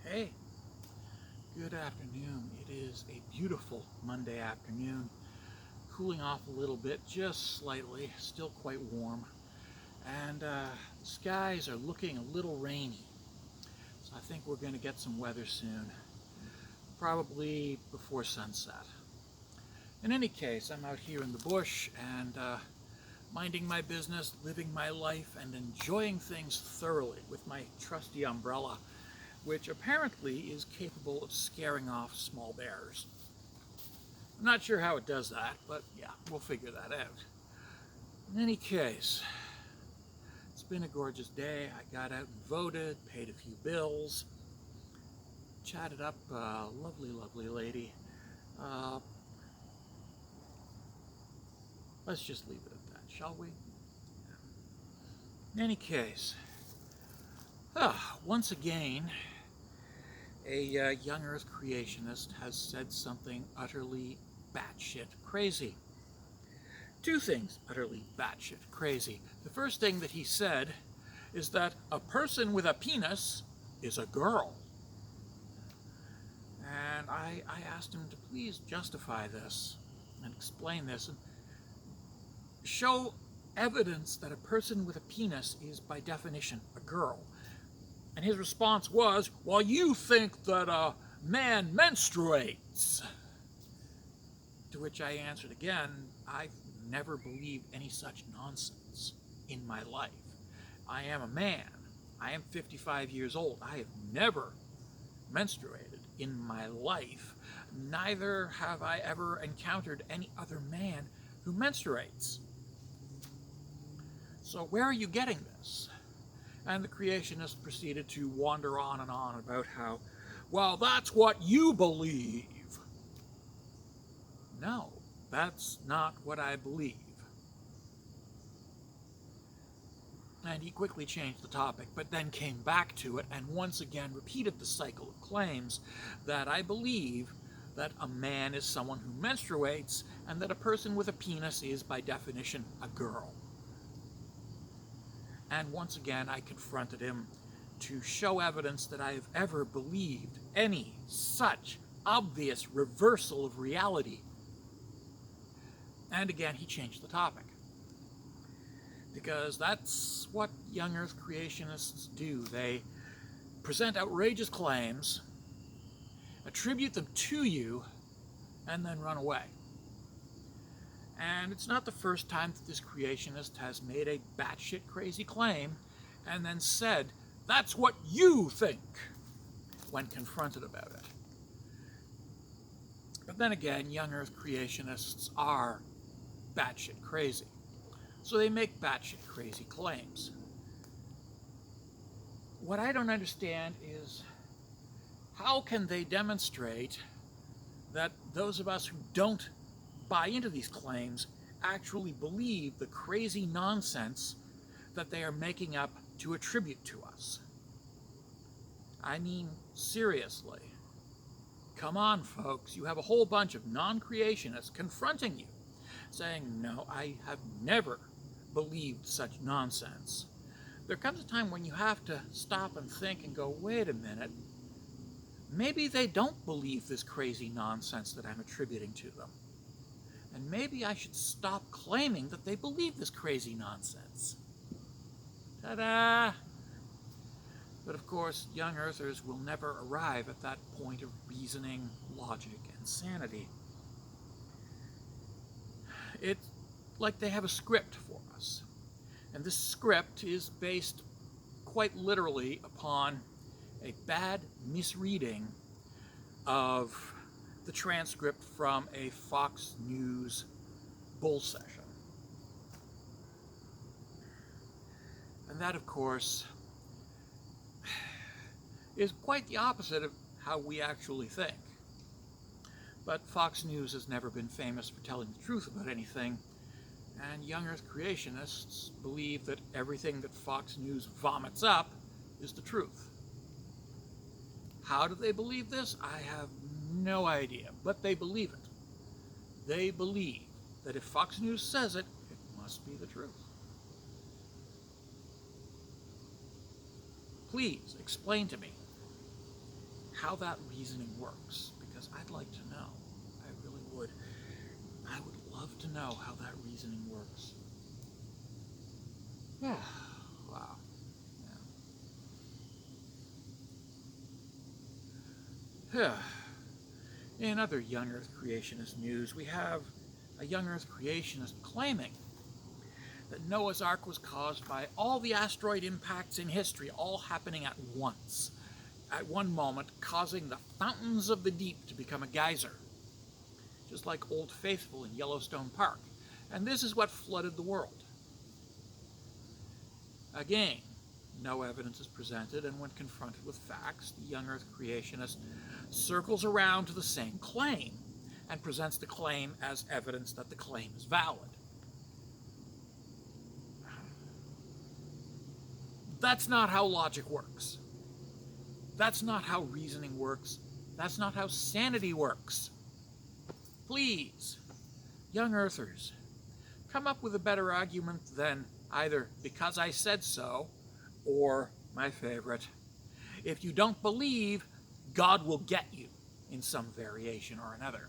Hey, good afternoon. It is a beautiful Monday afternoon, cooling off a little bit, just slightly, still quite warm, and the skies are looking a little rainy. So I think we're going to get some weather soon, probably before sunset. In any case, I'm out here in the bush and minding my business, living my life, and enjoying things thoroughly with my trusty umbrella, which apparently is capable of scaring off small bears. I'm not sure how it does that, but yeah, we'll figure that out. In any case, it's been a gorgeous day. I got out and voted, paid a few bills, chatted up a lovely, lovely lady. Uh, let's just leave it at that, shall we? In any case, once again, a young Earth creationist has said something utterly batshit crazy. Two things utterly batshit crazy. The first thing that he said is that a person with a penis is a girl. And I asked him to please justify this and explain this and show evidence that a person with a penis is by definition a girl. And his response was, well, you think that a man menstruates. To which I answered again, I've never believed any such nonsense in my life. I am a man. I am 55 years old. I have never menstruated in my life. Neither have I ever encountered any other man who menstruates. So where are you getting this? And the creationist proceeded to wander on and on about how, well, that's what you believe. No, that's not what I believe. And he quickly changed the topic, but then came back to it and once again repeated the cycle of claims that I believe that a man is someone who menstruates and that a person with a penis is by definition a girl. And once again I confronted him to show evidence that I have ever believed any such obvious reversal of reality. And again he changed the topic. Because that's what young Earth creationists do. They present outrageous claims, attribute them to you, and then run away. And it's not the first time that this creationist has made a batshit crazy claim and then said, that's what you think, when confronted about it. But then again, young Earth creationists are batshit crazy. So they make batshit crazy claims. What I don't understand is how can they demonstrate that those of us who don't buy into these claims actually believe the crazy nonsense that they are making up to attribute to us? I mean, seriously. Come on, folks. You have a whole bunch of non-creationists confronting you, saying, no, I have never believed such nonsense. There comes a time when you have to stop and think and go, wait a minute, maybe they don't believe this crazy nonsense that I'm attributing to them. And maybe I should stop claiming that they believe this crazy nonsense. Ta-da! But of course, young Earthers will never arrive at that point of reasoning, logic, and sanity. It's like they have a script for us. And this script is based quite literally upon a bad misreading of the transcript from a Fox News bull session. And that, of course, is quite the opposite of how we actually think. But Fox News has never been famous for telling the truth about anything, and young Earth creationists believe that everything that Fox News vomits up is the truth. How do they believe this? I have no idea, but they believe it. They believe that if Fox News says it, it must be the truth. Please explain to me how that reasoning works, because I'd like to know. I really would. I would love to know how that reasoning works. Yeah. Wow. Yeah. In other young Earth creationist news, we have a young Earth creationist claiming that Noah's Ark was caused by all the asteroid impacts in history, all happening at once, at one moment, causing the fountains of the deep to become a geyser, just like Old Faithful in Yellowstone Park. And this is what flooded the world. Again, no evidence is presented, and when confronted with facts, the young Earth creationist circles around to the same claim and presents the claim as evidence that the claim is valid. That's not how logic works. That's not how reasoning works. That's not how sanity works. Please, young Earthers, come up with a better argument than either because I said so, or, my favorite, if you don't believe, God will get you in some variation or another.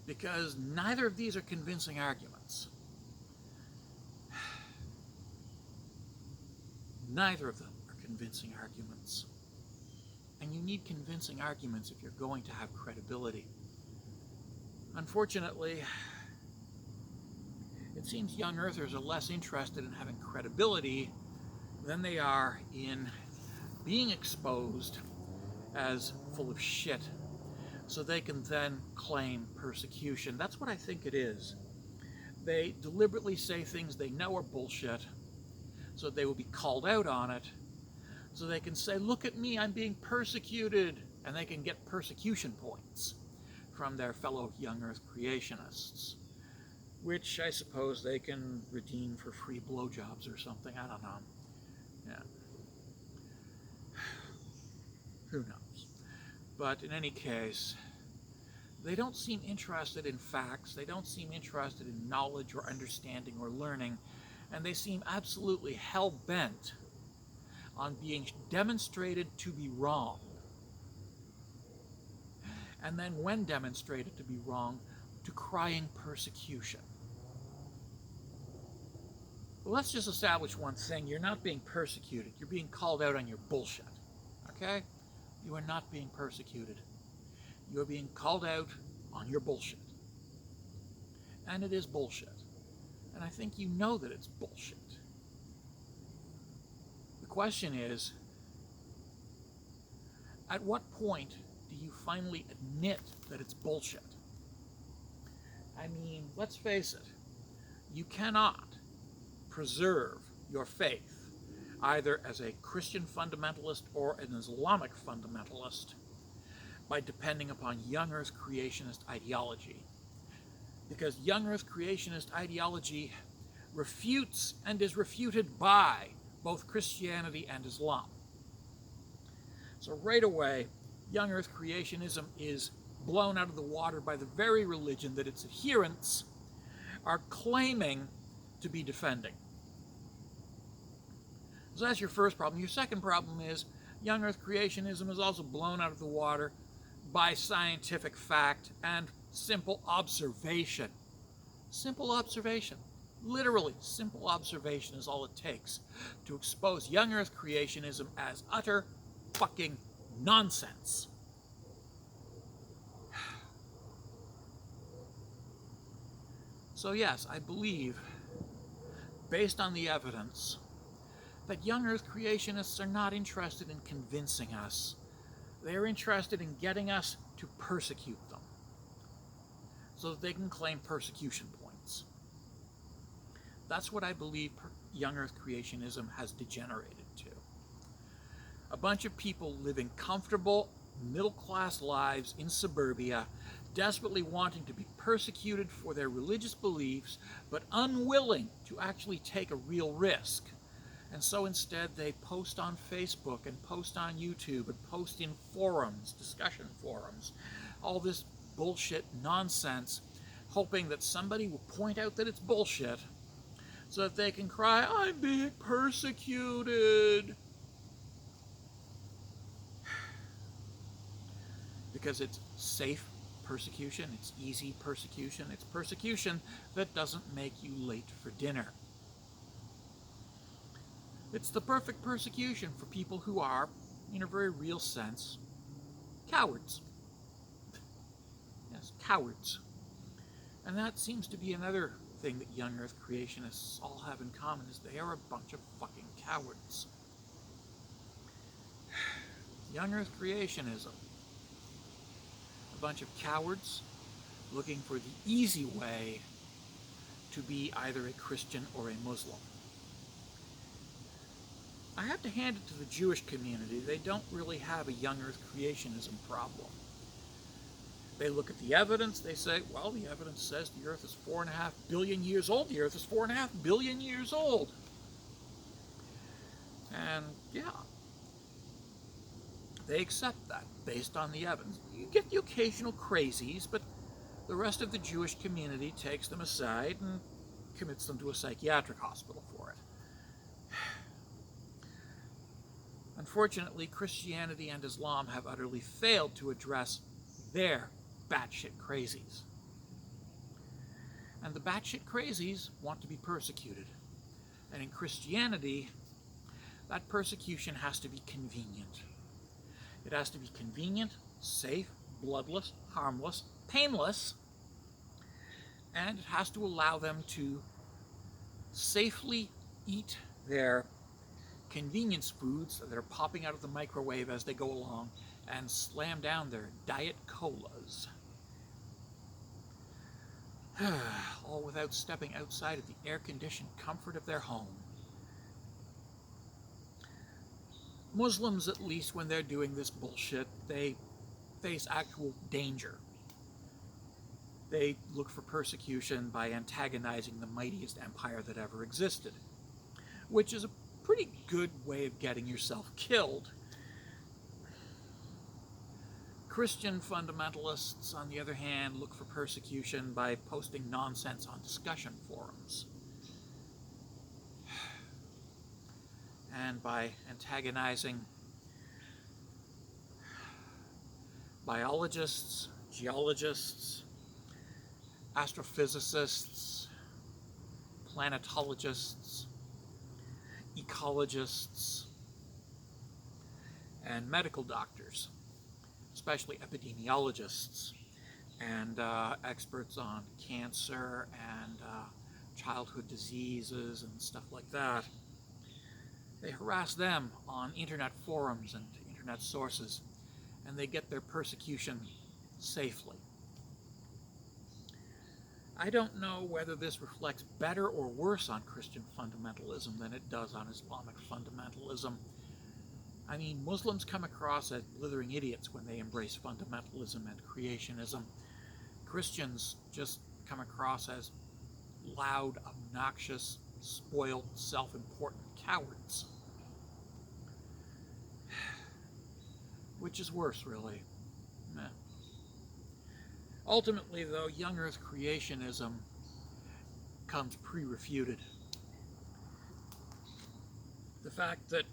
Because neither of these are convincing arguments. Neither of them are convincing arguments. And you need convincing arguments if you're going to have credibility. Unfortunately, it seems young Earthers are less interested in having credibility than they are in being exposed as full of shit, so they can then claim persecution. That's what I think it is. They deliberately say things they know are bullshit, so they will be called out on it, so they can say, look at me, I'm being persecuted, and they can get persecution points from their fellow young Earth creationists, which I suppose they can redeem for free blowjobs or something. I don't know. Yeah. Who knows? But in any case, they don't seem interested in facts. They don't seem interested in knowledge or understanding or learning. And they seem absolutely hell-bent on being demonstrated to be wrong. And then when demonstrated to be wrong, to crying persecution. Well, let's just establish one thing. You're not being persecuted. You're being called out on your bullshit. Okay? You are not being persecuted. You are being called out on your bullshit. And it is bullshit. And I think you know that it's bullshit. The question is, at what point do you finally admit that it's bullshit? I mean, let's face it. You cannot preserve your faith, either as a Christian fundamentalist or an Islamic fundamentalist, by depending upon young Earth creationist ideology. Because young Earth creationist ideology refutes and is refuted by both Christianity and Islam. So right away, young Earth creationism is blown out of the water by the very religion that its adherents are claiming to be defending. So that's your first problem. Your second problem is young Earth creationism is also blown out of the water by scientific fact and simple observation. Simple observation. Literally, simple observation is all it takes to expose young Earth creationism as utter fucking nonsense. So yes, I believe, based on the evidence, that young Earth creationists are not interested in convincing us. They are interested in getting us to persecute them so that they can claim persecution points. That's what I believe young Earth creationism has degenerated to. A bunch of people living comfortable, middle-class lives in suburbia, desperately wanting to be persecuted for their religious beliefs, but unwilling to actually take a real risk. And so instead they post on Facebook and post on YouTube and post in forums, discussion forums, all this bullshit nonsense, hoping that somebody will point out that it's bullshit so that they can cry, I'm being persecuted. because it's safe persecution, it's easy persecution, it's persecution that doesn't make you late for dinner. It's the perfect persecution for people who are, in a very real sense, cowards. Yes, cowards. And that seems to be another thing that young Earth creationists all have in common, is they are a bunch of fucking cowards. Young Earth creationism. A bunch of cowards looking for the easy way to be either a Christian or a Muslim. I have to hand it to the Jewish community. They don't really have a young Earth creationism problem. They look at the evidence, they say, well, the evidence says the Earth is 4.5 billion years old. The Earth is 4.5 billion years old. And yeah, they accept that based on the evidence. You get the occasional crazies, but the rest of the Jewish community takes them aside and commits them to a psychiatric hospital for it. Unfortunately, Christianity and Islam have utterly failed to address their batshit crazies. And the batshit crazies want to be persecuted. And in Christianity, that persecution has to be convenient. It has to be convenient, safe, bloodless, harmless, painless, and it has to allow them to safely eat their convenience foods that are popping out of the microwave as they go along and slam down their diet colas. All without stepping outside of the air-conditioned comfort of their home. Muslims, at least, when they're doing this bullshit, they face actual danger. They look for persecution by antagonizing the mightiest empire that ever existed, which is a pretty good way of getting yourself killed. Christian fundamentalists, on the other hand, look for persecution by posting nonsense on discussion forums and by antagonizing biologists, geologists, astrophysicists, planetologists, ecologists, and medical doctors, especially epidemiologists and experts on cancer and childhood diseases and stuff like that. They harass them on internet forums and internet sources, and they get their persecution safely. I don't know whether this reflects better or worse on Christian fundamentalism than it does on Islamic fundamentalism. I mean, Muslims come across as blithering idiots when they embrace fundamentalism and creationism. Christians just come across as loud, obnoxious, spoiled, self-important cowards. Which is worse, really? Meh. Ultimately, though, young Earth creationism comes pre-refuted. The fact that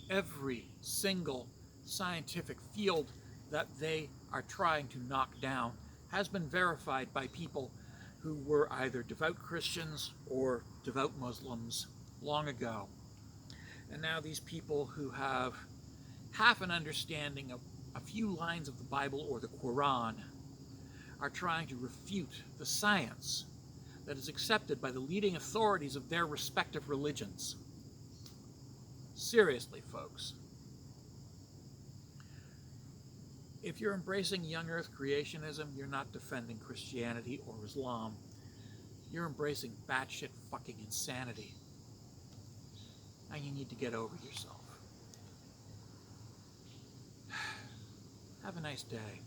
every single scientific field that they are trying to knock down has been verified by people who were either devout Christians or devout Muslims long ago. And now these people who have half an understanding of a few lines of the Bible or the Quran are trying to refute the science that is accepted by the leading authorities of their respective religions. Seriously, folks. If you're embracing young Earth creationism, you're not defending Christianity or Islam. You're embracing batshit fucking insanity. And you need to get over yourself. Have a nice day.